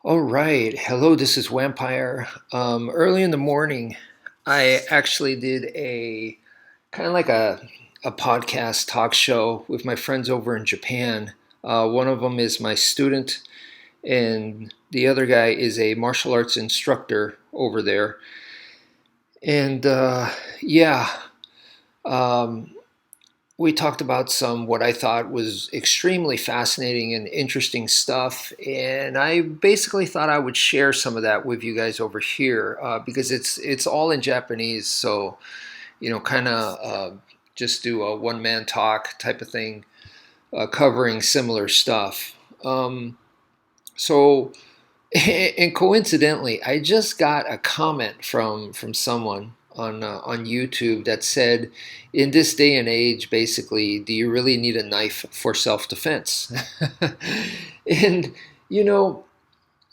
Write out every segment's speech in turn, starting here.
All right. Hello, this is Wmpyr. Early in the morning, I actually did a kind of like a podcast talk show with my friends over in Japan. One of them is my student, and the other guy is a martial arts instructor over there. And yeah, um, we talked about some what I thought was extremely fascinating and interesting stuff, and I basically thought I would share some of that with you guys over here because it's all in Japanese, so kind of just do a one man talk type of thing, covering similar stuff. So, and coincidentally, I just got a comment from someone on YouTube that said, "In this day and age, basically, do you really need a knife for self defense?" And you know,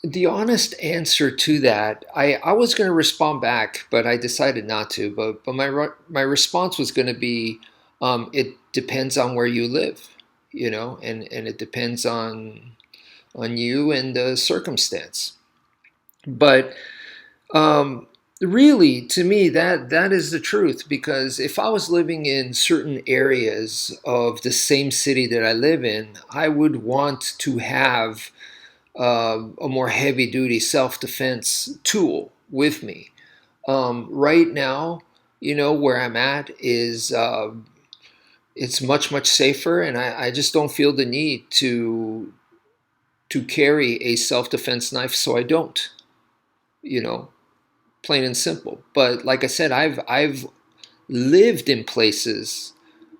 the honest answer to that, I was going to respond back, but I decided not to. But my response was going to be, it depends on where you live, and it depends on you and the circumstance. But really, to me, that is the truth. Because if I was living in certain areas of the same city that I live in, I would want to have a more heavy duty self defense tool with me. Right now, where I'm at is it's much safer, and I just don't feel the need to carry a self defense knife, so I don't. You know, plain and simple. But like I said, I've lived in places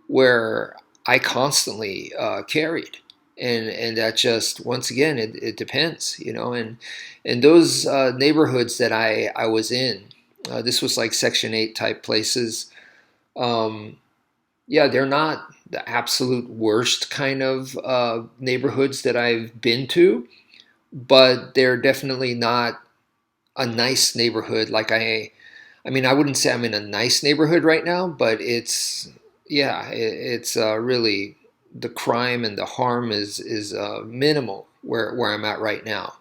where I constantly carried, and that just once again it depends, and those neighborhoods that I was in, this was like Section 8 type places. Um, yeah, they're not the absolute worst kind of neighborhoods that I've been to, but they're definitely not a nice neighborhood. I mean, I wouldn't say I'm in a nice neighborhood right now, but yeah, it's really the crime and the harm is minimal where I'm at right now.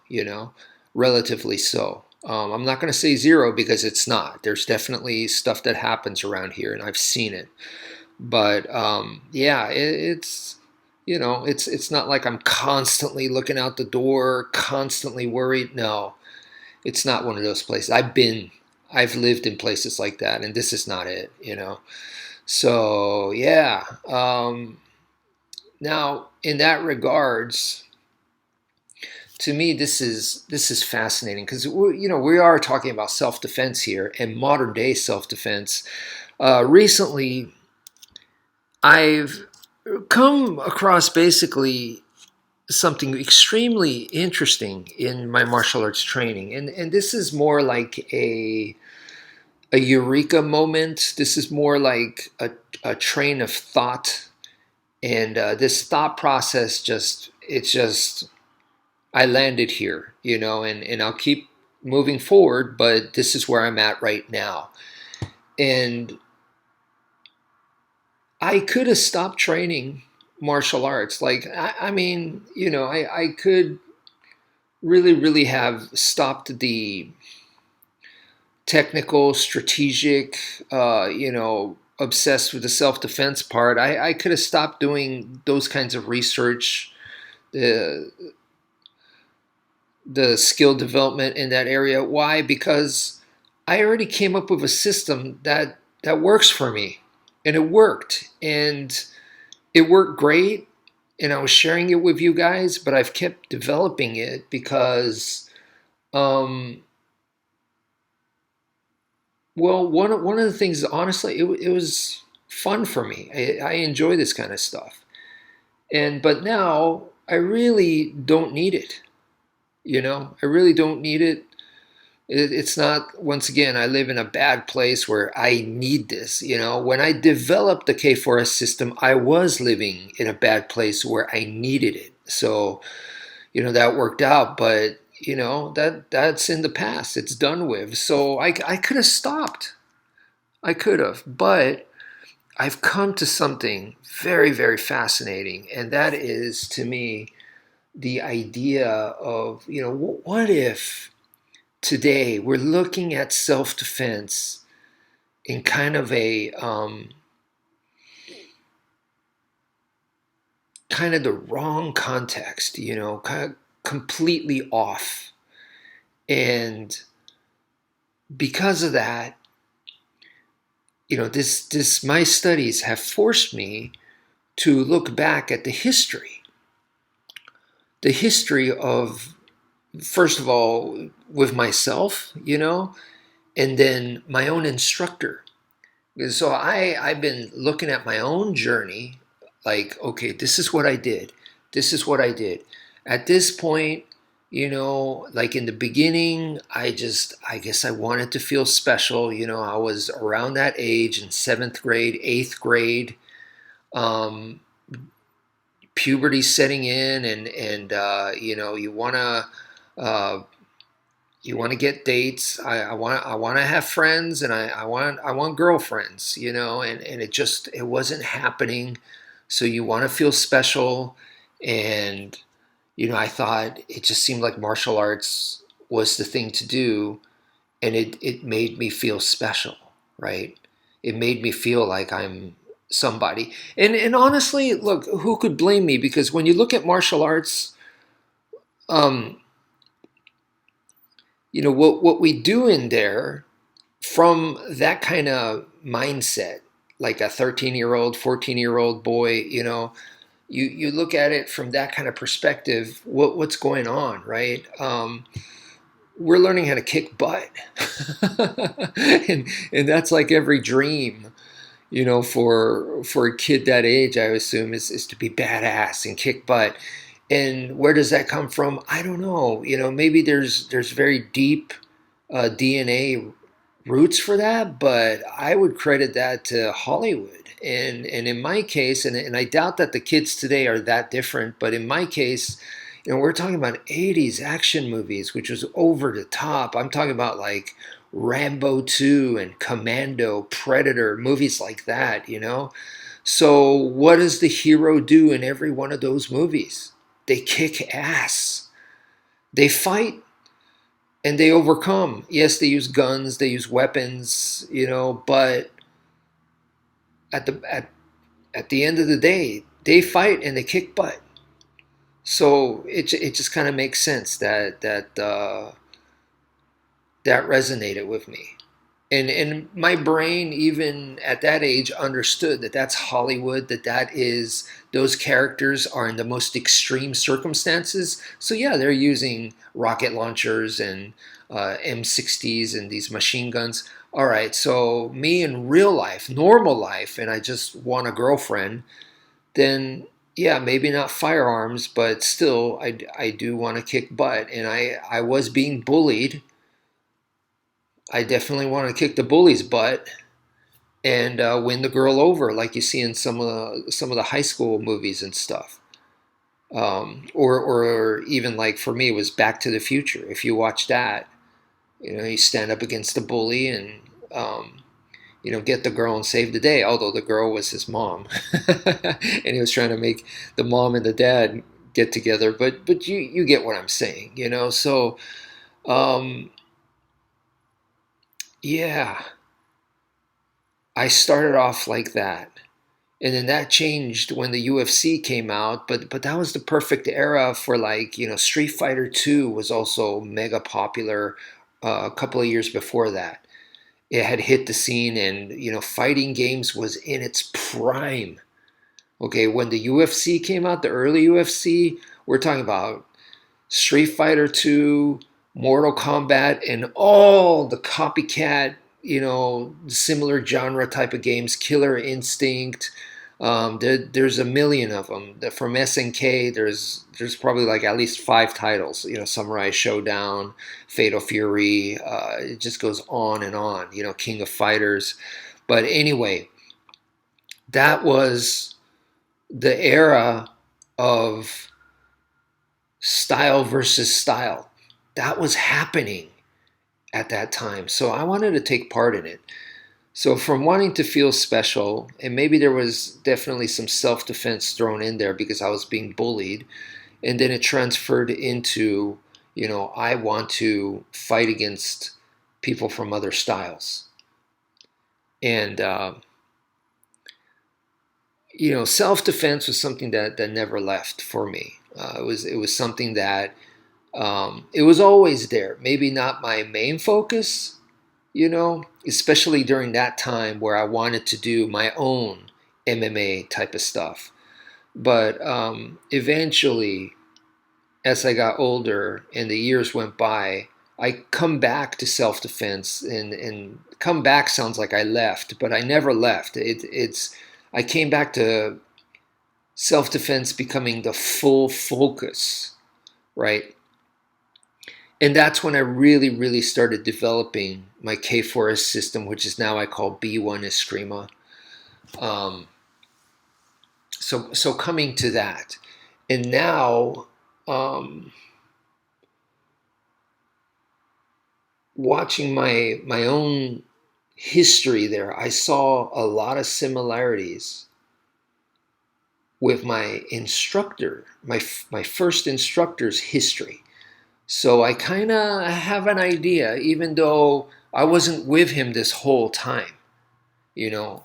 Relatively so. I'm not going to say zero because it's not. There's definitely stuff that happens around here, and I've seen it. But yeah, it's not like I'm constantly looking out the door, constantly worried. No, it's not one of those places. I've lived in places like that, and this is not it. So yeah. Now, in that regards, to me, this is fascinating because we are talking about self defense here and modern day self defense. Recently, I've come across basically something extremely interesting in my martial arts training, and this is more like a eureka moment. This is more like a train of thought, and this thought process just I landed here, and I'll keep moving forward, but this is where I'm at right now. And I could have stopped training martial arts. Like, I mean, I could really have stopped the technical, strategic, obsessed with the self defense part. I could have stopped doing those kinds of research, the the skill development in that area. Why? Because I already came up with a system that works for me, and it worked great, and I was sharing it with you guys. But I've kept developing it because, um, well, one of the things, honestly, it was fun for me. I enjoy this kind of stuff, but now I really don't need it. I really don't need it. It's not, once again, I live in a bad place where I need this. When I developed the K4S system, I was living in a bad place where I needed it. So, that worked out, but that's in the past. It's done with. So I could have stopped. I could have, but I've come to something very, very fascinating, and that is, to me, the idea of, what if today we're looking at self-defense in kind of the wrong context, kind of completely off. And because of that, this my studies have forced me to look back at the history of, first of all, with myself, and then my own instructor. So I've been looking at my own journey, like, okay, this is what I did. This is what I did. At this point, like in the beginning, I guess I wanted to feel special. I was around that age in seventh grade, eighth grade, um, puberty setting in, and uh, you want to get dates. I want to have friends, and I want girlfriends, and it wasn't happening. So you want to feel special, and I thought it just seemed like martial arts was the thing to do, and it made me feel special, right? It made me feel like I'm somebody. And honestly, look, who could blame me? Because when you look at martial arts, um, what we do in there, from that kind of mindset, like a 13-year-old, 14-year-old boy, you look at it from that kind of perspective. What's going on, right? We're learning how to kick butt, and that's like every dream, for a kid that age. I assume is to be badass and kick butt. And where does that come from? I don't know. Maybe there's very deep DNA roots for that, but I would credit that to Hollywood. And in my case, and I doubt that the kids today are that different, but in my case, we're talking about 80s action movies, which was over the top. I'm talking about like Rambo 2 and Commando, Predator, movies like that. So what does the hero do in every one of those movies? They kick ass. They fight and they overcome. Yes, they use guns, they use weapons, but at the end of the day, they fight and they kick butt. So it just kind of makes sense that resonated with me. And my brain, even at that age, understood that that's Hollywood, that is, those characters are in the most extreme circumstances. So yeah, they're using rocket launchers and M60s and these machine guns. All right, so me in real life, normal life, and I just want a girlfriend, then yeah, maybe not firearms, but still, I do want to kick butt. And I was being bullied. I definitely want to kick the bully's butt and win the girl over, like you see in some of the high school movies and stuff. Or even like for me, it was Back to the Future. If you watch that, you stand up against the bully and get the girl and save the day. Although the girl was his mom, and he was trying to make the mom and the dad get together. But you get what I'm saying. So um, yeah, I started off like that. And then that changed when the UFC came out, but that was the perfect era for, like, Street Fighter 2 was also mega popular a couple of years before that. It had hit the scene, and fighting games was in its prime. Okay, when the UFC came out, the early UFC, we're talking about Street Fighter 2, Mortal Kombat, and all the copycat, similar genre type of games, Killer Instinct. There's a million of them. From SNK, there's probably like at least 5 titles. Samurai Showdown, Fatal Fury. It just goes on and on. King of Fighters. But anyway, that was the era of style versus style. That was happening at that time. So I wanted to take part in it. So from wanting to feel special, and maybe there was definitely some self-defense thrown in there because I was being bullied, and then it transferred into, I want to fight against people from other styles. And self-defense was something that never left for me. It was something that, it was always there. Maybe not my main focus, especially during that time where I wanted to do my own MMA type of stuff. But eventually, as I got older and the years went by, I come back to self-defense, and come back sounds like I left, but I never left. I came back to self-defense becoming the full focus, right? And that's when I really, really started developing my K4S system, which is now I call B1 Escrima. Um, so coming to that, and now watching my own history there, I saw a lot of similarities with my instructor, my first instructor's history. So I kind of have an idea, even though I wasn't with him this whole time. You know,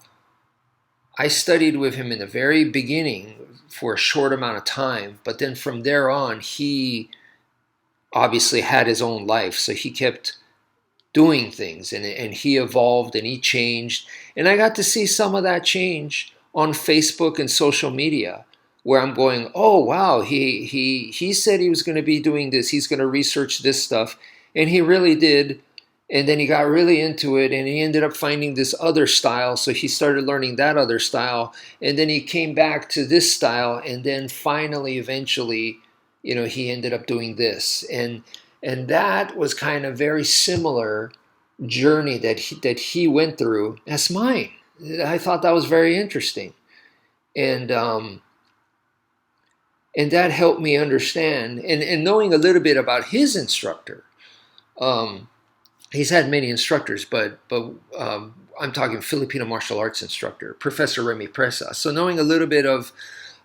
I studied with him in the very beginning for a short amount of time, but then from there on, he obviously had his own life, so he kept doing things, and he evolved and he changed. And I got to see some of that change on Facebook and social media, where I'm going, oh wow, he said he was going to be doing this, he's going to research this stuff, and he really did. And then he got really into it, and he ended up finding this other style, so he started learning that other style, and then he came back to this style, and then finally eventually, he ended up doing this. And that was kind of very similar journey that he went through as mine. I thought that was very interesting. And that helped me understand, and knowing a little bit about his instructor. He's had many instructors, but I'm talking Filipino martial arts instructor, Professor Remy Presas. So knowing a little bit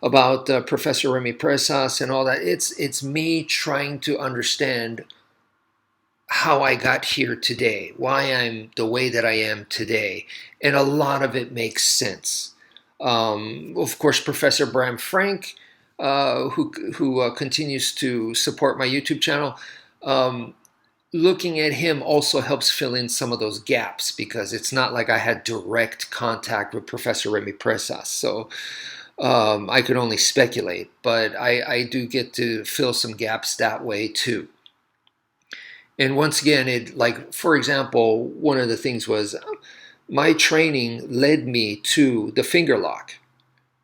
about Professor Remy Presas and all that, it's me trying to understand how I got here today, why I'm the way that I am today, and a lot of it makes sense. Of course, Professor Bram Frank, who continues to support my YouTube channel. Looking at him also helps fill in some of those gaps, because it's not like I had direct contact with Professor Remy Presas. So I could only speculate, but I do get to fill some gaps that way too. And once again, for example, one of the things was my training led me to the finger lock.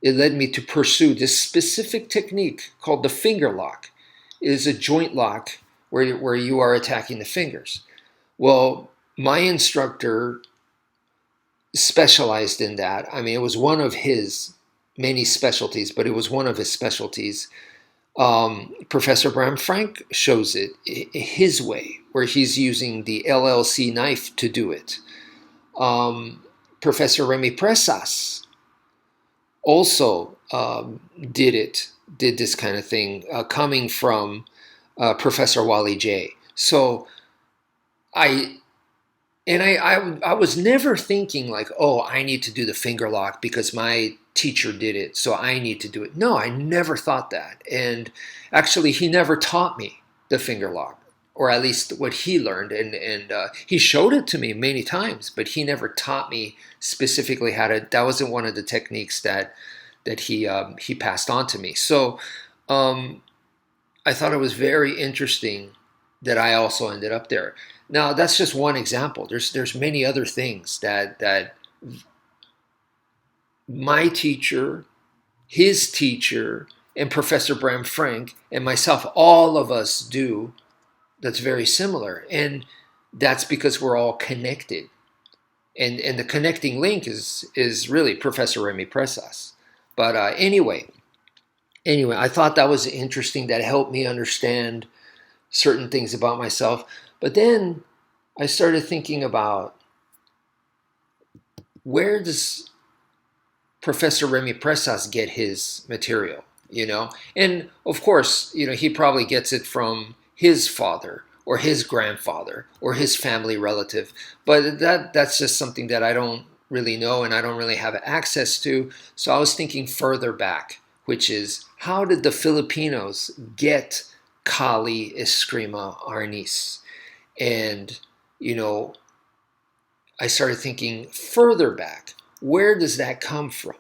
It led me to pursue this specific technique called the finger lock. It is a joint lock where you are attacking the fingers. Well, my instructor specialized in that. I mean, it was one of his many specialties, but it was one of his specialties. Professor Bram Frank shows it his way, where he's using the LLC knife to do it. Professor Remy Presas also did this kind of thing, coming from Professor Wally J. So I was never thinking like, oh, I need to do the finger lock because my teacher did it, so I need to do it. No, I never thought that. And actually, he never taught me the finger lock, or at least what he learned. And he showed it to me many times, but he never taught me specifically how to. That wasn't one of the techniques that he passed on to me. So I thought it was very interesting that I also ended up there. Now, that's just one example. There's many other things that my teacher, his teacher, and Professor Bram Frank and myself, all of us do that's very similar. And that's because we're all connected. And the connecting link is really Professor Remy Presas. But anyway, I thought that was interesting. That helped me understand certain things about myself. But then I started thinking about, where does Professor Remy Presas get his material? And of course, he probably gets it from his father or his grandfather or his family relative. But that's just something that I don't really know and I don't really have access to. So I was thinking further back, which is how did the Filipinos get Kali, Escrima, Arnis? And, you know, I started thinking further back, where does that come from?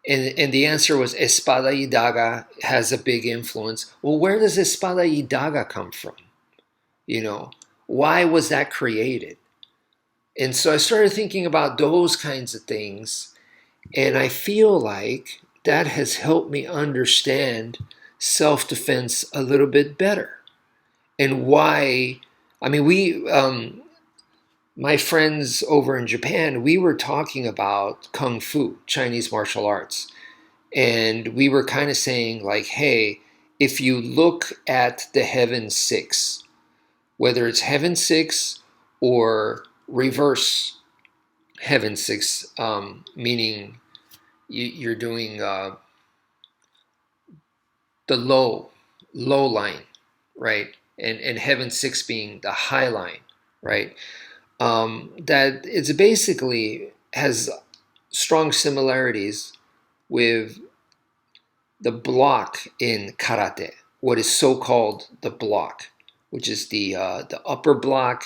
And the answer was Espada y Daga has a big influence. Well, where does Espada y Daga come from? You know, why was that created? And so I started thinking about those kinds of things. And I feel like that has helped me understand self defense a little bit better. And why, I mean, my friends over in Japan, we were talking about Kung Fu, Chinese martial arts. And we were kind of saying, like, hey, if you look at the Heaven Six, whether it's Heaven Six or reverse Heaven Six, meaning you're doing the low line, right? And Heaven Six being the high line, right? That it's basically has strong similarities with the block in karate, what is so called the block, which is the upper block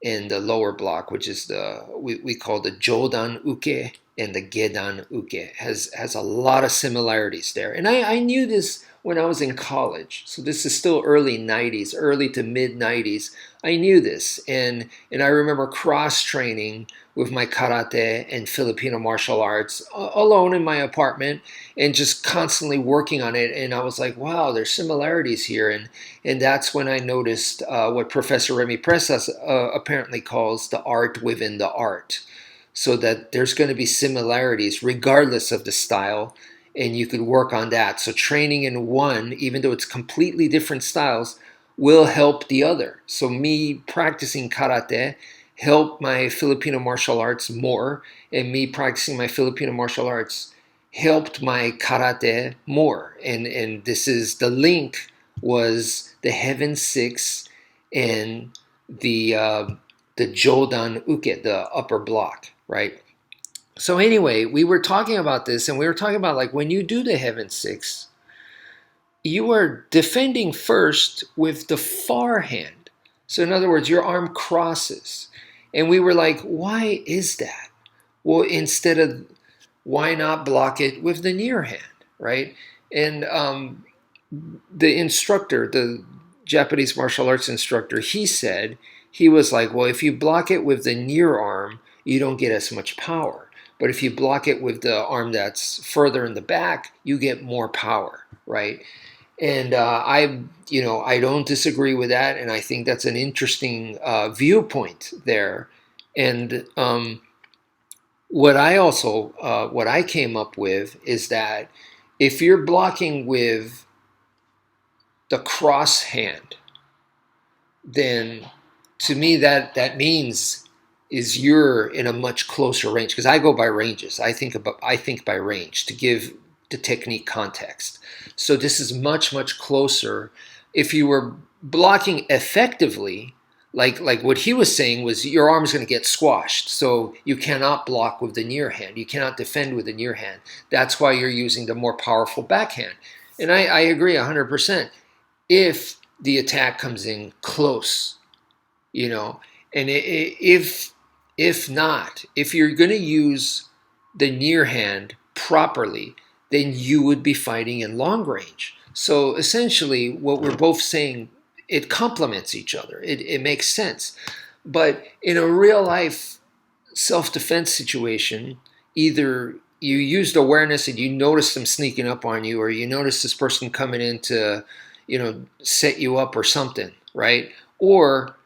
and the lower block, which is we call the Jodan Uke and the Gedan Uke, has a lot of similarities there. And I knew this when I was in college. So this is still early 90s, early to mid 90s. I knew this. And I remember cross training with my karate and Filipino martial arts alone in my apartment and just constantly working on it. And I was like, wow, there's similarities here. And that's when I noticed what Professor Remy Presas apparently calls the art within the art. So that there's going to be similarities regardless of the style, and you could work on that. So training in one, even though it's completely different styles, will help the other. So me practicing karate helped my Filipino martial arts more, and me practicing my Filipino martial arts helped my karate more. And this is the link was the Heaven Six and the Jodan Uke, the upper block, right? So anyway, we were talking about this, and we were talking about like when you do the Heaven Six, you are defending first with the far hand. So in other words, your arm crosses. And we were like, why is that? Well, instead of why not block it with the near hand, right? And the instructor, the Japanese martial arts instructor, he said, he was like, well, if you block it with the near arm, you don't get as much power. But if you block it with the arm that's further in the back, you get more power, right? And I don't disagree with that, and I think that's an interesting viewpoint there. And what I came up with is that if you're blocking with the cross hand, then to me that means is you're in a much closer range because I go by ranges. I think by range to give the technique context. So this is much closer. If you were blocking effectively, like what he was saying was your arm's going to get squashed. So you cannot block with the near hand. You cannot defend with the near hand. That's why you're using the more powerful backhand. And I agree 100%. If the attack comes in close, and if not, if you're going to use the near hand properly, then you would be fighting in long range. So essentially, what we're both saying, it complements each other. It makes sense. But in a real life self-defense situation, either you used awareness and you notice them sneaking up on you, or you notice this person coming in to, set you up or something, right? Or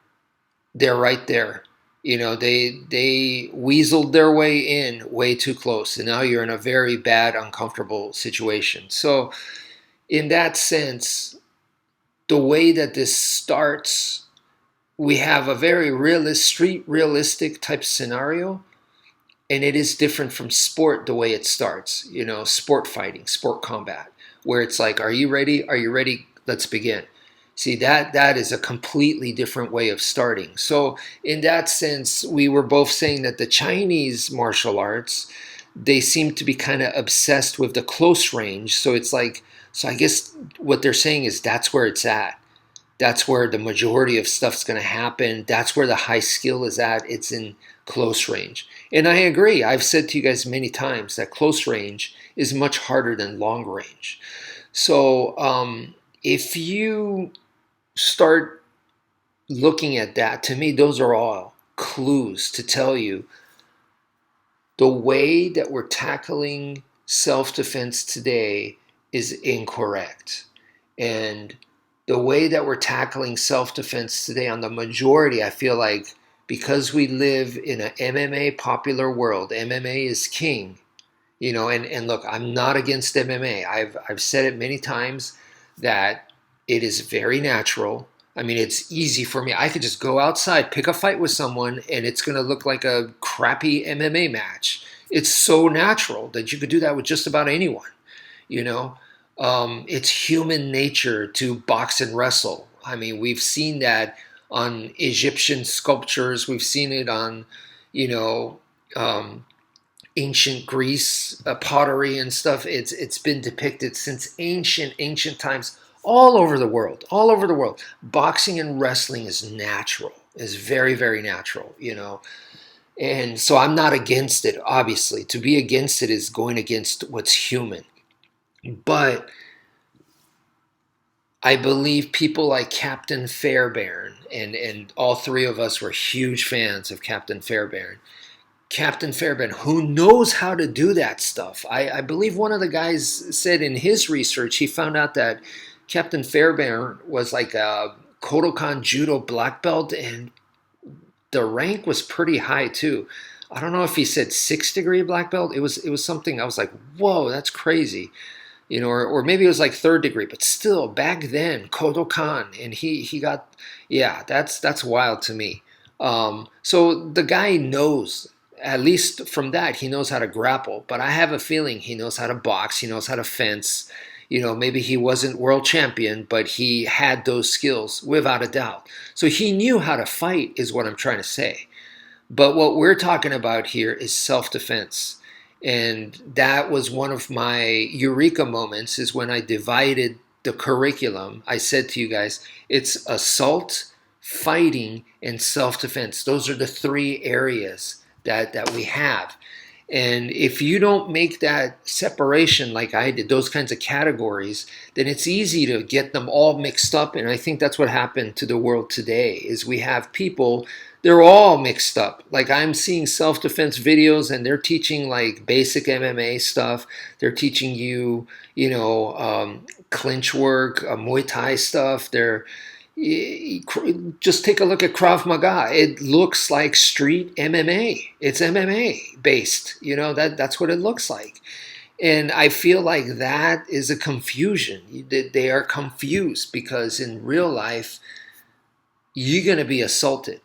they're right there. They weaseled their way in way too close, and now you're in a very bad, uncomfortable situation. So, in that sense, the way that this starts, we have a very realistic type scenario. And it is different from sport the way it starts, sport fighting, sport combat, where it's like, are you ready? Are you ready? Let's begin. See, that is a completely different way of starting. So in that sense, we were both saying that the Chinese martial arts, they seem to be kind of obsessed with the close range. So it's like, so I guess what they're saying is that's where it's at. That's where the majority of stuff's going to happen. That's where the high skill is at. It's in close range. And I agree. I've said to you guys many times that close range is much harder than long range. So if you start looking at that, to me, those are all clues to tell you the way that we're tackling self-defense today is incorrect. And the way that we're tackling self-defense today on the majority, I feel like because we live in an MMA popular world, MMA is king, and look, I'm not against MMA. I've said it many times that it is very natural. I mean, it's easy for me. I could just go outside, pick a fight with someone, and it's going to look like a crappy MMA match. It's so natural that you could do that with just about anyone, you know? It's human nature to box and wrestle. I mean, we've seen that on Egyptian sculptures. We've seen it on, you know, um, ancient Greece pottery and stuff. It's been depicted since ancient times all over the world. All over the world, boxing and wrestling is natural. Is very very natural. And so I'm not against it. Obviously, to be against it is going against what's human. But I believe people like Captain Fairbairn, and all three of us were huge fans of Captain Fairbairn. Captain Fairbairn, who knows how to do that stuff. I believe one of the guys said in his research, he found out that Captain Fairbairn was like a Kodokan Judo black belt, and the rank was pretty high too. I don't know if he said 6th degree black belt. It was something I was like, whoa, that's crazy. Or maybe it was like 3rd degree, but still back then, Kodokan, and he got, yeah, that's wild to me. So the guy knows, at least from that, he knows how to grapple, but I have a feeling he knows how to box, he knows how to fence. Maybe he wasn't world champion, but he had those skills without a doubt. So he knew how to fight, is what I'm trying to say. But what we're talking about here is self-defense. And that was one of my eureka moments, is when I divided the curriculum. I said to you guys, it's assault, fighting, and self-defense. Those are the 3 areas that we have. And if you don't make that separation like I did, those kinds of categories, then it's easy to get them all mixed up. And I think that's what happened to the world today, is we have people, they're all mixed up. Like, I'm seeing self-defense videos and they're teaching like basic MMA stuff. They're teaching you, clinch work, Muay Thai stuff. Just take a look at Krav Maga. It looks like street MMA. It's MMA based. That's what it looks like. And I feel like that is a confusion. They are confused because in real life, you're going to be assaulted.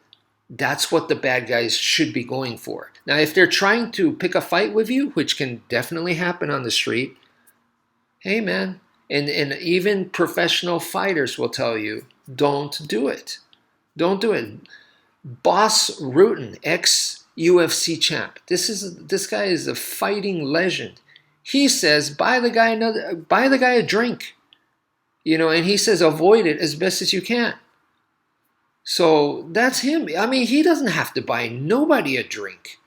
That's what the bad guys should be going for. Now, if they're trying to pick a fight with you, which can definitely happen on the street, hey man, and even professional fighters will tell you, don't do it. Don't do it. Boss Rutan, ex-UFC champ. This guy is a fighting legend. He says, buy the guy a drink. And he says avoid it as best as you can. So that's him. I mean, he doesn't have to buy nobody a drink.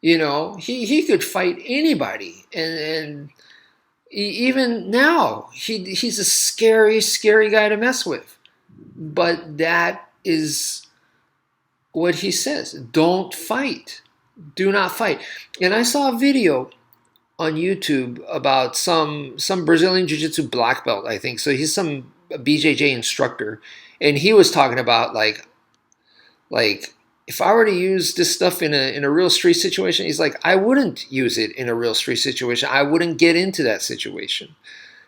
He could fight anybody. And even now, he's a scary, scary guy to mess with. But that is what he says. Don't fight. Do not fight. And I saw a video on YouTube about some Brazilian Jiu-Jitsu black belt, I think. So he's some BJJ instructor. And he was talking about like if I were to use this stuff in a real street situation, he's like, I wouldn't use it in a real street situation. I wouldn't get into that situation.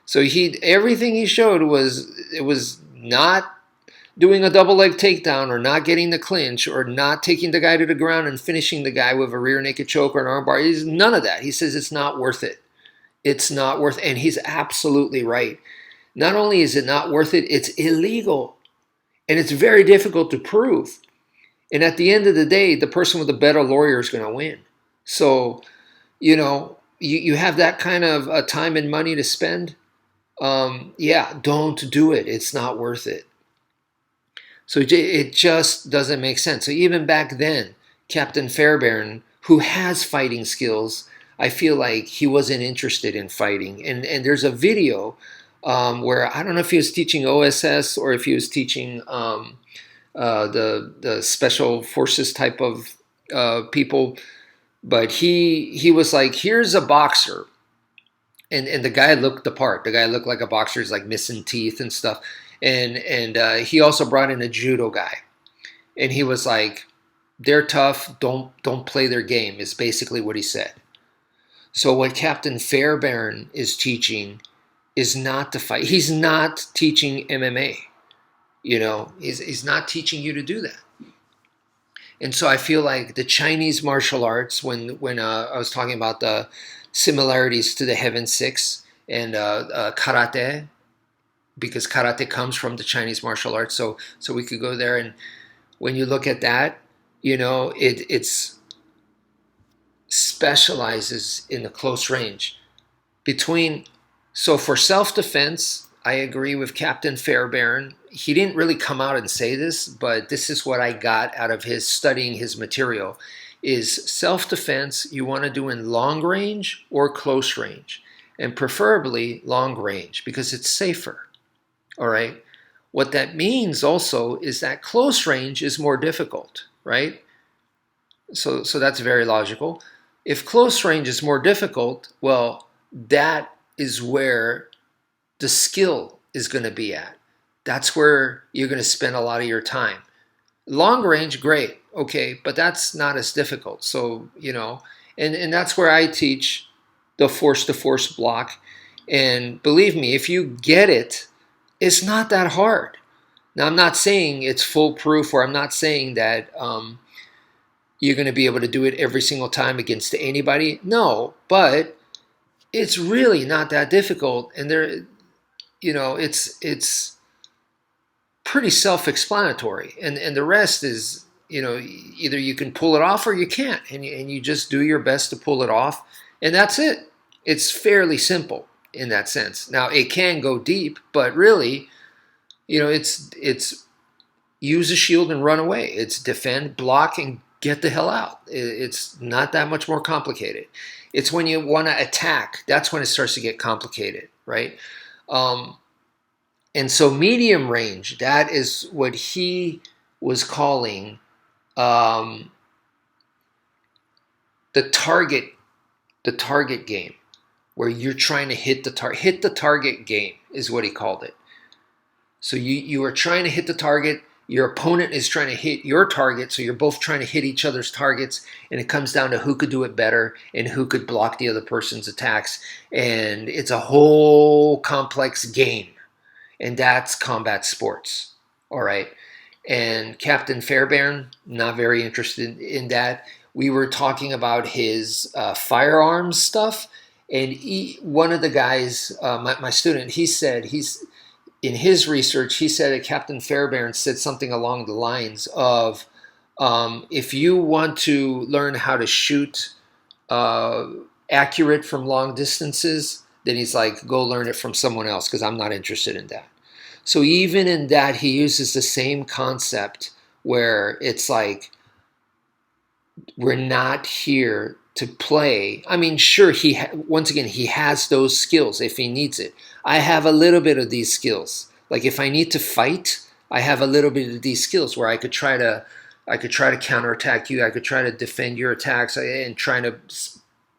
So everything he showed was, it was not doing a double leg takedown or not getting the clinch or not taking the guy to the ground and finishing the guy with a rear naked choke or an armbar. He's none of that. He says it's not worth it. It's not worth it. And he's absolutely right. Not only is it not worth it, it's illegal. And it's very difficult to prove. And at the end of the day, the person with the better lawyer is going to win. So, you have that kind of time and money to spend. Yeah, don't do it. It's not worth it. So it just doesn't make sense. So even back then, Captain Fairbairn, who has fighting skills, I feel like he wasn't interested in fighting. And there's a video where I don't know if he was teaching OSS or if he was teaching the special forces type of people, but he was like, here's a boxer. And the guy looked the part. The guy looked like a boxer. He's like missing teeth and stuff. And he also brought in a judo guy, and he was like, "They're tough. Don't play their game." Is basically what he said. So what Captain Fairbairn is teaching is not to fight. He's not teaching MMA. He's not teaching you to do that. And so I feel like the Chinese martial arts, when I was talking about the similarities to the Heaven Six and karate, because karate comes from the Chinese martial arts. So we could go there, and when you look at that, it's specializes in the close range. So for self-defense, I agree with Captain Fairbairn. He didn't really come out and say this, but this is what I got out of his studying his material, is self-defense you want to do in long range or close range, and preferably long range because it's safer. All right. What that means also is that close range is more difficult, right? So that's very logical. If close range is more difficult, well, that is where the skill is going to be at. That's where you're going to spend a lot of your time. Long range, great, okay, but that's not as difficult. So, and that's where I teach the force to force block. And believe me, if you get it, it's not that hard. Now, I'm not saying it's foolproof, or I'm not saying that you're going to be able to do it every single time against anybody. No, but it's really not that difficult, and it's pretty self-explanatory, and the rest is either you can pull it off or you can't, and you just do your best to pull it off, and that's it. It's fairly simple in that sense. Now it can go deep, but really, it's use a shield and run away. It's defend, block, and get the hell out. It's not that much more complicated. It's when you want to attack, that's when it starts to get complicated, right? And so medium range, that is what he was calling the target game, where you're trying to hit the target game is what he called it. So you are trying to hit the target. Your opponent is trying to hit your target, so you're both trying to hit each other's targets, and it comes down to who could do it better and who could block the other person's attacks. And it's a whole complex game, and that's combat sports. All right. And Captain Fairbairn, not very interested in that. We were talking about his firearms stuff, and one of the guys, my student, he said in his research, he said that Captain Fairbairn said something along the lines of, if you want to learn how to shoot accurate from long distances, then he's like, go learn it from someone else, because I'm not interested in that. So even in that, he uses the same concept where it's like, we're not here to play. I mean, sure, once again, he has those skills if he needs it. I have a little bit of these skills. Like if I need to fight, I have a little bit of these skills where I could try to counterattack you. I could try to defend your attacks and trying to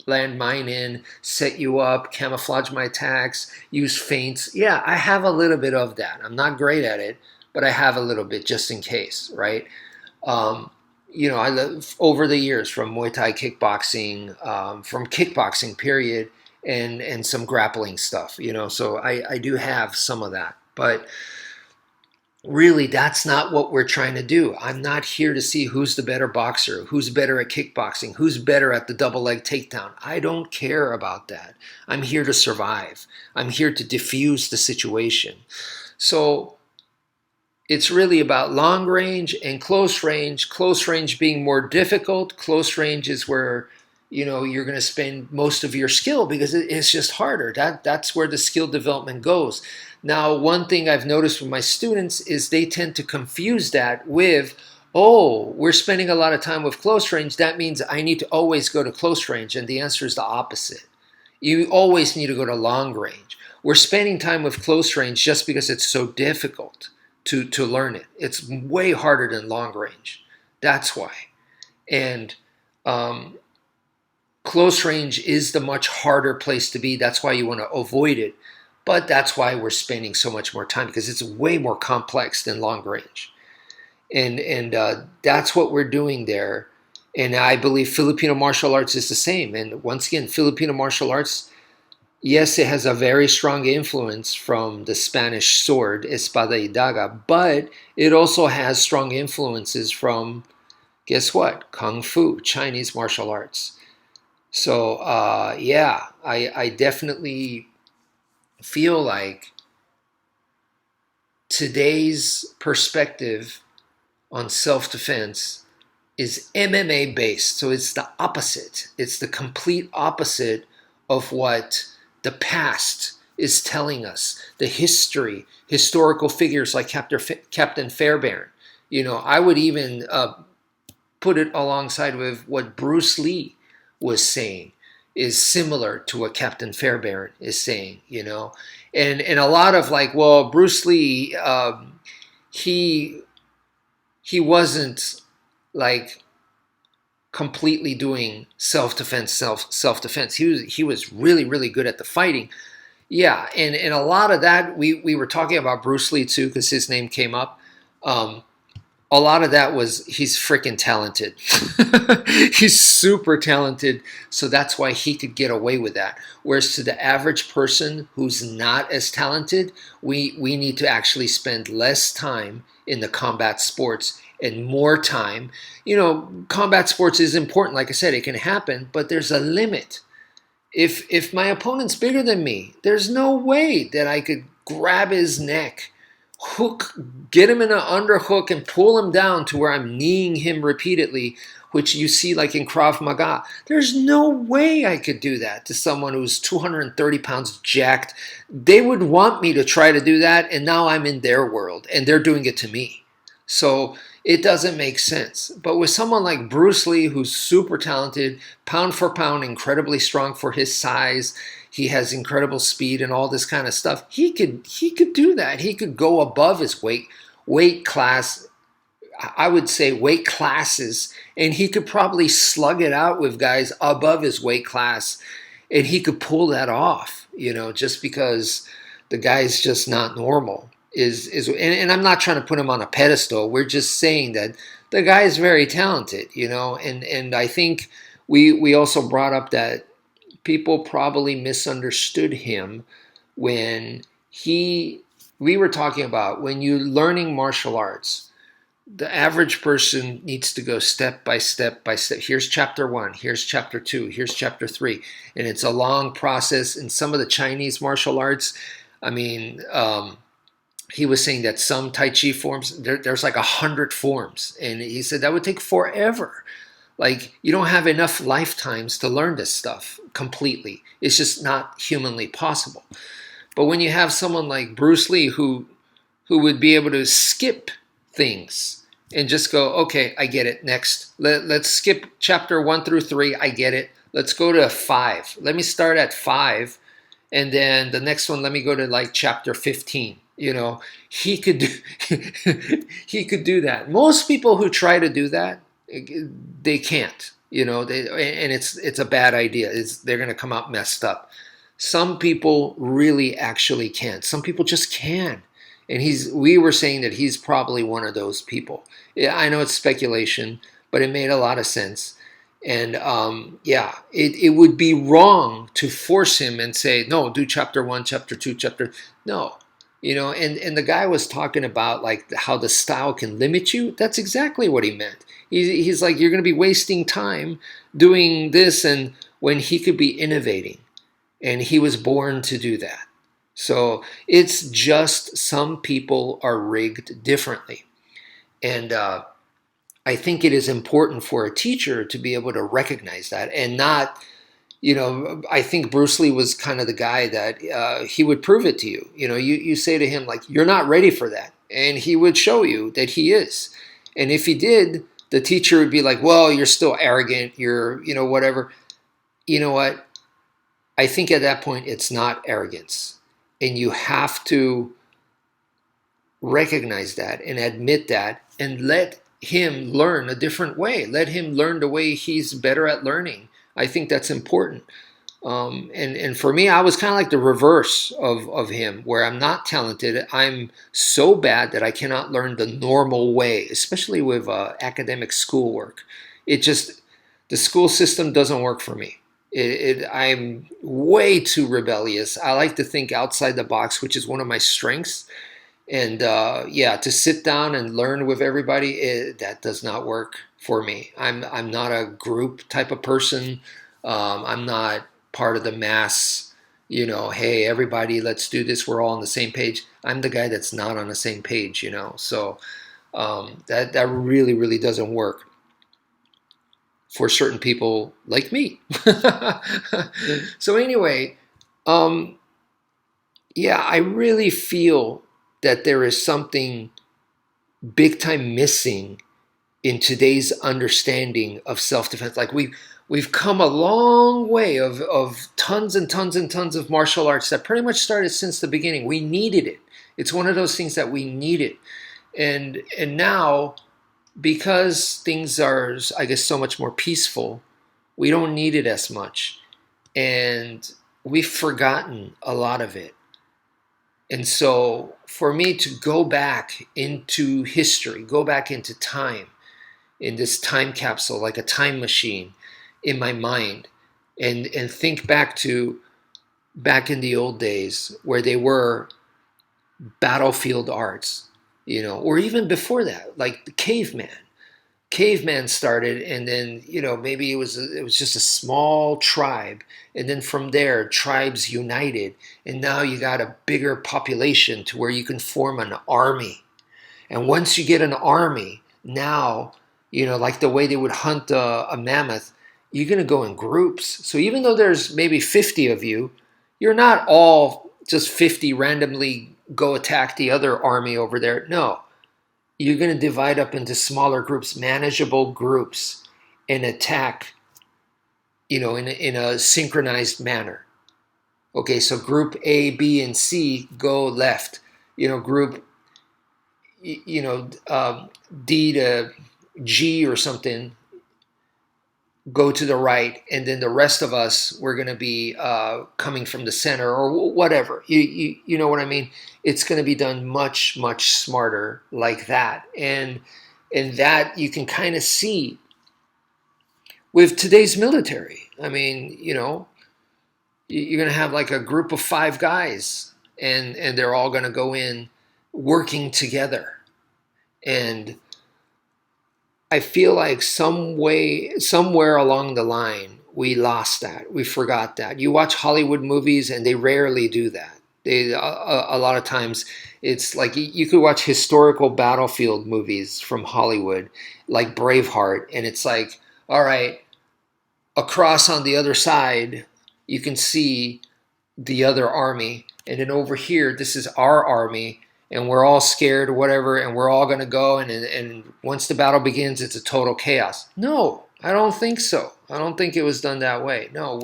land mine in, set you up, camouflage my attacks, use feints. Yeah, I have a little bit of that. I'm not great at it, but I have a little bit just in case, right? I live over the years from Muay Thai kickboxing, from kickboxing period, and some grappling stuff, so I do have some of that. But really, that's not what we're trying to do. I'm not here to see who's the better boxer, who's better at kickboxing, who's better at the double leg takedown. I don't care about that. I'm here to survive. I'm here to diffuse the situation. So it's really about long range and close range. Close range being more difficult. Close range is where you're going to spend most of your skill because it's just harder. That's where the skill development goes. Now, one thing I've noticed with my students is they tend to confuse that with, oh, we're spending a lot of time with close range. That means I need to always go to close range. And the answer is the opposite. You always need to go to long range. We're spending time with close range just because it's so difficult to learn it. It's way harder than long range. That's why. And close range is the much harder place to be. That's why you want to avoid it. But that's why we're spending so much more time, because it's way more complex than long range. And that's what we're doing there. And I believe Filipino martial arts is the same. And once again, Filipino martial arts, yes, it has a very strong influence from the Spanish sword, espada y daga, but it also has strong influences from, guess what? Kung Fu, Chinese martial arts. So, yeah, I definitely feel like today's perspective on self-defense is MMA based. So it's the opposite. It's the complete opposite of what the past is telling us. The historical figures like Captain Fairbairn. I would even put it alongside with what Bruce Lee was saying is similar to what Captain Fairbairn is saying, and a lot of like, well, Bruce Lee, he wasn't like completely doing self-defense. He was really, really good at the fighting. Yeah, and a lot of that we were talking about Bruce Lee too, because his name came up. A lot of that was he's freaking talented. He's super talented, so that's why he could get away with that. Whereas to the average person who's not as talented, we need to actually spend less time in the combat sports and more time. Combat sports is important. Like I said, it can happen, but there's a limit. If my opponent's bigger than me, there's no way that I could grab his neck, get him in an underhook and pull him down to where I'm kneeing him repeatedly, which you see like in Krav Maga. There's no way I could do that to someone who's 230 pounds jacked. They would want me to try to do that, and now I'm in their world, and they're doing it to me. So it doesn't make sense. But with someone like Bruce Lee, who's super talented, pound for pound, incredibly strong for his size, he has incredible speed and all this kind of stuff. He could do that. He could go above his weight class. I would say weight classes, and he could probably slug it out with guys above his weight class, and he could pull that off. Just because the guy's just not normal. And I'm not trying to put him on a pedestal. We're just saying that the guy is very talented, and I think we also brought up that people probably misunderstood him when we were talking about when you're learning martial arts, the average person needs to go step by step by step. Here's chapter 1, here's chapter 2, here's chapter 3, and it's a long process. In some of the Chinese martial arts, he was saying that some Tai Chi forms, there's like 100 forms. And he said that would take forever. Like, you don't have enough lifetimes to learn this stuff completely. It's just not humanly possible. But when you have someone like Bruce Lee who would be able to skip things and just go, okay, I get it, next. Let's skip chapter 1 through 3, I get it. Let's go to 5. Let me start at 5. And then the next one, let me go to like chapter 15. He could do that. Most people who try to do that, they can't. And it's a bad idea. They're going to come out messed up. Some people really actually can. Some people just can. And we were saying that he's probably one of those people. Yeah, I know it's speculation, but it made a lot of sense. And it would be wrong to force him and say, no, do chapter 1, chapter 2, chapter. No. And the guy was talking about like how the style can limit you. That's exactly what he meant. He's like, you're going to be wasting time doing this, and when he could be innovating, and he was born to do that. So it's just some people are rigged differently. And I think it is important for a teacher to be able to recognize that and not, I think Bruce Lee was kind of the guy that he would prove it to you. You say to him, like, you're not ready for that. And he would show you that he is. And if he did, the teacher would be like, well, you're still arrogant. You're, whatever. You know what? I think at that point, it's not arrogance. And you have to recognize that and admit that and let him learn a different way. Let him learn the way he's better at learning. I think that's important. And for me, I was kind of like the reverse of him, where I'm not talented. I'm so bad that I cannot learn the normal way, especially with academic schoolwork. The school system doesn't work for me. I'm way too rebellious. I like to think outside the box, which is one of my strengths. And yeah, to sit down and learn with everybody, that does not work for me. I'm not a group type of person. I'm not part of the mass. Hey, everybody, let's do this. We're all on the same page. I'm the guy that's not on the same page. So that really, really doesn't work for certain people like me. So anyway, yeah, I really feel that there is something big time missing in today's understanding of self-defense. Like we've come a long way of tons and tons and tons of martial arts that pretty much started since the beginning. We needed it. It's one of those things that we needed. And now, because things are, I guess, so much more peaceful, we don't need it as much. And we've forgotten a lot of it. And so for me to go back into history, go back into time, in this time capsule, like a time machine in my mind, and think back in the old days where they were battlefield arts, or even before that, like the caveman started, and then maybe it was just a small tribe, and then from there tribes united, and now you got a bigger population to where you can form an army. And once you get an army, now like the way they would hunt a mammoth, you're going to go in groups. So even though there's maybe 50 of you, you're not all just 50 randomly go attack the other army over there. No, you're going to divide up into smaller groups, manageable groups, and attack, in a synchronized manner. Okay, so group A, B, and C go left. Group, D to G or something go to the right, and then the rest of us, we're going to be coming from the center or whatever. You know what I mean? It's going to be done much, much smarter like that. And that you can kind of see with today's military. I mean, you're going to have like a group of 5 guys, and they're all going to go in working together. And I feel like somewhere along the line, we lost that. We forgot that. You watch Hollywood movies, and they rarely do that. A lot of times, it's like you could watch historical battlefield movies from Hollywood, like Braveheart, and it's like, all right, across on the other side, you can see the other army, and then over here, this is our army, and we're all scared or whatever, and we're all going to go, and once the battle begins, it's a total chaos. No, I don't think so. I don't think it was done that way. No,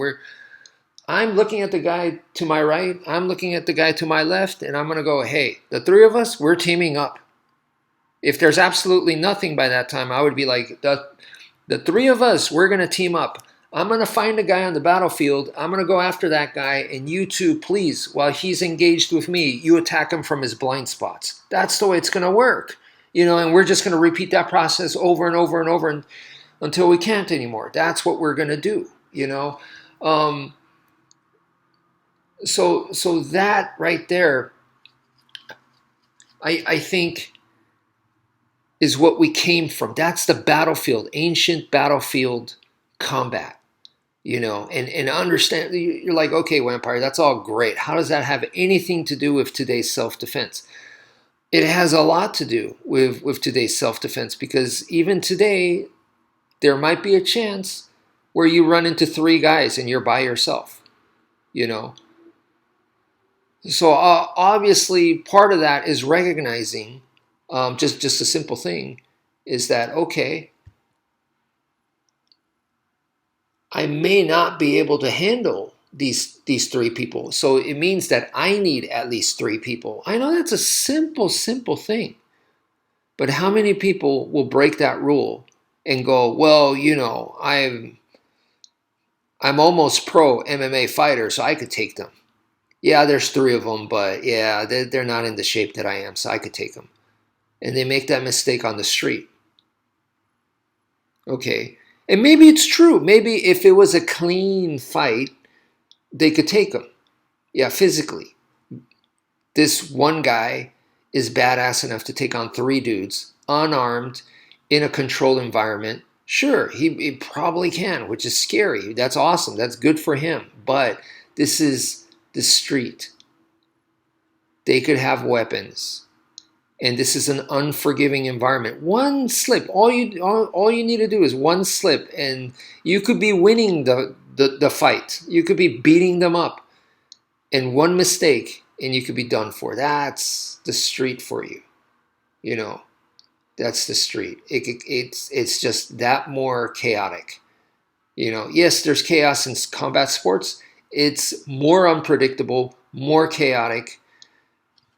I'm looking at the guy to my right, I'm looking at the guy to my left, and I'm going to go, hey, the 3 of us, we're teaming up. If there's absolutely nothing by that time, I would be like, the 3 of us, we're going to team up. I'm going to find a guy on the battlefield. I'm going to go after that guy. And you two, please, while he's engaged with me, you attack him from his blind spots. That's the way it's going to work. And we're just going to repeat that process over and over and over until we can't anymore. That's what we're going to do, So that right there, I think is what we came from. That's the battlefield, ancient battlefield combat. And understand, you're like, okay, Wmpyr, that's all great. How does that have anything to do with today's self-defense? It has a lot to do with today's self-defense, because even today, there might be a chance where you run into three guys and you're by yourself, you know. So obviously, part of that is recognizing, just a simple thing, is that okay, I may not be able to handle these three people. So it means that I need at least three people. I know that's a simple thing, but how many people will break that rule and go, well, I'm almost pro MMA fighter, so I could take them. Yeah, there's three of them, but yeah, they're not in the shape that I am, so I could take them. And they make that mistake on the street. Okay. And maybe it's true. Maybe if it was a clean fight, they could take them. Yeah, physically. This one guy is badass enough to take on three dudes, unarmed, in a controlled environment. Sure, he probably can, which is scary. That's awesome. That's good for him. But this is the street. They could have weapons. And this is an unforgiving environment. One slip, all you need to do is one slip, and you could be winning the fight. You could be beating them up. And one mistake, and you could be done for. That's the street for you. You know, that's the street. It's just that more chaotic. Yes, there's chaos in combat sports. It's more unpredictable, more chaotic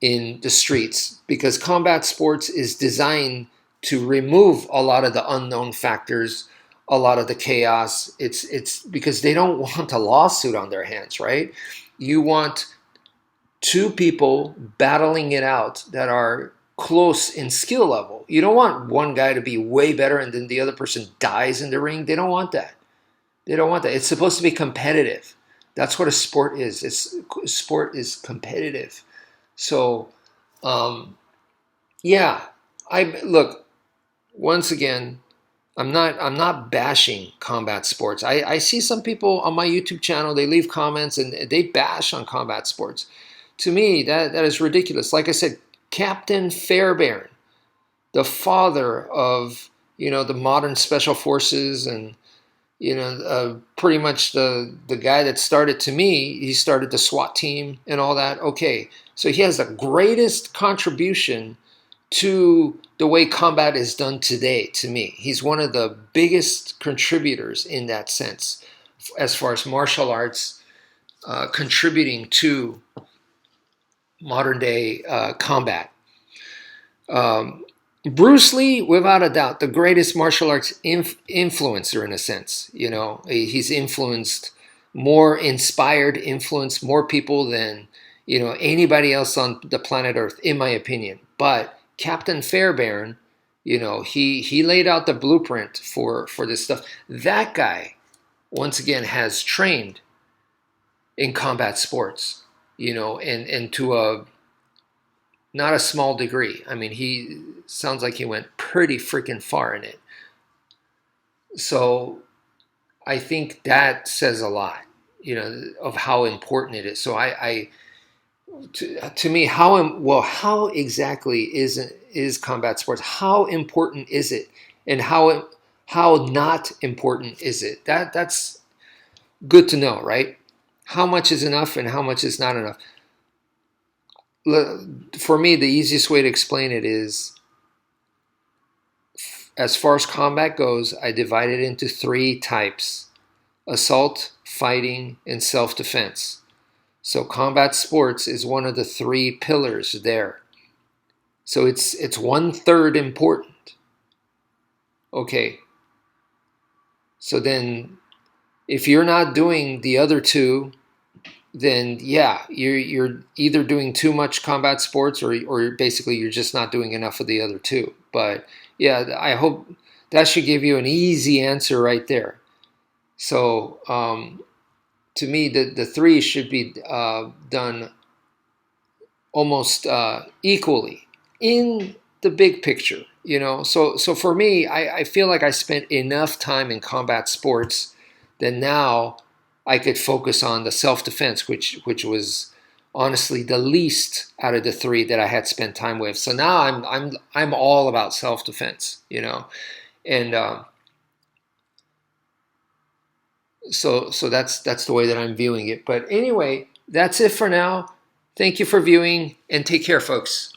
in the streets, because combat sports is designed to remove a lot of the unknown factors, a lot of the chaos. It's because they don't want a lawsuit on their hands, right? You want two people battling it out that are close in skill level. You don't want one guy to be way better and then the other person dies in the ring. They don't want that. They don't want that. It's supposed to be competitive. That's what a sport is. Sport is competitive. So, yeah, I look, once again, I'm not bashing combat sports. I see some people on my YouTube channel, they leave comments and they bash on combat sports. To me, that is ridiculous. Like I said, Captain Fairbairn, the father of the modern special forces, and pretty much the guy that started, to me, he started the SWAT team and all that. Okay, so he has the greatest contribution to the way combat is done today. To me, he's one of the biggest contributors in that sense, as far as martial arts contributing to modern day combat. Bruce Lee, without a doubt, the greatest martial arts influencer in a sense. He's influenced more people than anybody else on the planet Earth, in my opinion. But Captain Fairbairn, he laid out the blueprint for this stuff. That guy, once again, has trained in combat sports, and to a not a small degree. I mean, he sounds like he went pretty freaking far in it. So I think that says a lot, of how important it is. So to me, how exactly is combat sports? How important is it, and how not important is it? That's good to know, right? How much is enough and how much is not enough? For me, the easiest way to explain it is, as far as combat goes, I divide it into three types: assault, fighting, and self-defense. So combat sports is one of the three pillars there. So it's 1/3 important. Okay. So then if you're not doing the other two, then yeah, you're either doing too much combat sports, or basically you're just not doing enough of the other two. But yeah, I hope that should give you an easy answer right there. So to me, the three should be done almost equally. in the big picture, you know. So for me, I feel like I spent enough time in combat sports that now I could focus on the self-defense, which was honestly the least out of the three that I had spent time with. So now I'm all about self-defense, you know, and so that's the way that I'm viewing it. But anyway, that's it for now. Thank you for viewing, and take care, folks.